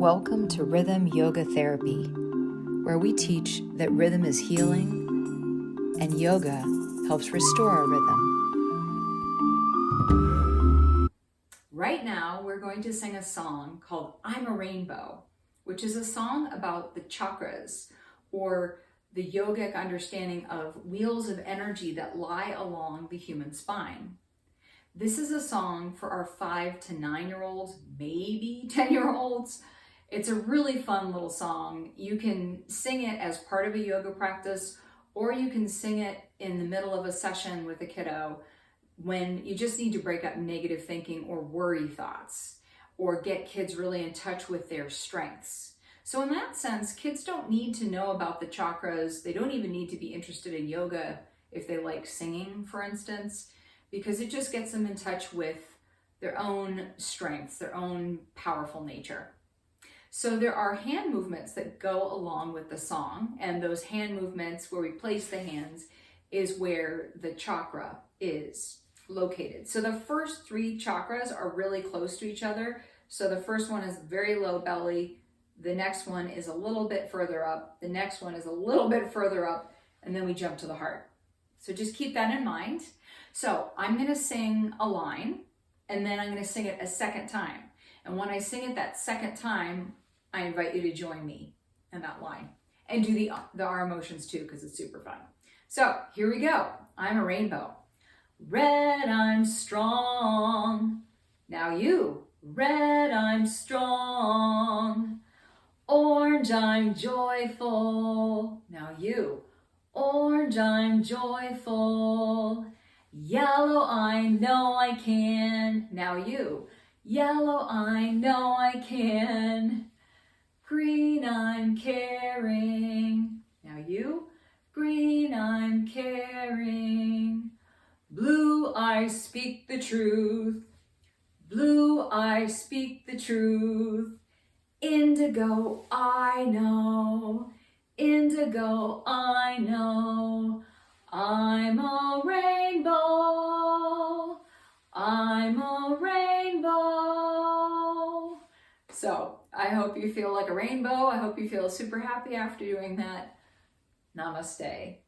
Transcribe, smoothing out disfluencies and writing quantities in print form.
Welcome to Rhythm Yoga Therapy, where we teach that rhythm is healing and yoga helps restore our rhythm. Right now, we're going to sing a song called I'm a Rainbow, which is a song about the chakras, or the yogic understanding of wheels of energy that lie along the human spine. This is a song for our 5 to 9-year-olds, maybe 10-year-olds. It's a really fun little song. You can sing it as part of a yoga practice, or you can sing it in the middle of a session with a kiddo when you just need to break up negative thinking or worry thoughts, or get kids really in touch with their strengths. So in that sense, kids don't need to know about the chakras. They don't even need to be interested in yoga if they like singing, for instance, because it just gets them in touch with their own strengths, their own powerful nature. So there are hand movements that go along with the song, and those hand movements where we place the hands is where the chakra is located. So the first 3 chakras are really close to each other. So the first one is very low belly, the next one is a little bit further up, the next one is a little bit further up, and then we jump to the heart. So just keep that in mind. So I'm going to sing a line, and then I'm going to sing it a second time. And when I sing it that second time, I invite you to join me in that line and do the arm motions too, because it's super fun. So here we go. I'm a rainbow. Red, I'm strong. Now you. Red, I'm strong. Orange, I'm joyful. Now you. Orange, I'm joyful. Yellow, I know I can. Now you. Yellow, I know I can. Green, I'm caring. Now you. Green, I'm caring. Blue, I speak the truth. Blue, I speak the truth. Indigo, I know. Indigo, I know. I'm a rainbow. I'm a rainbow. So I hope you feel like a rainbow. I hope you feel super happy after doing that. Namaste.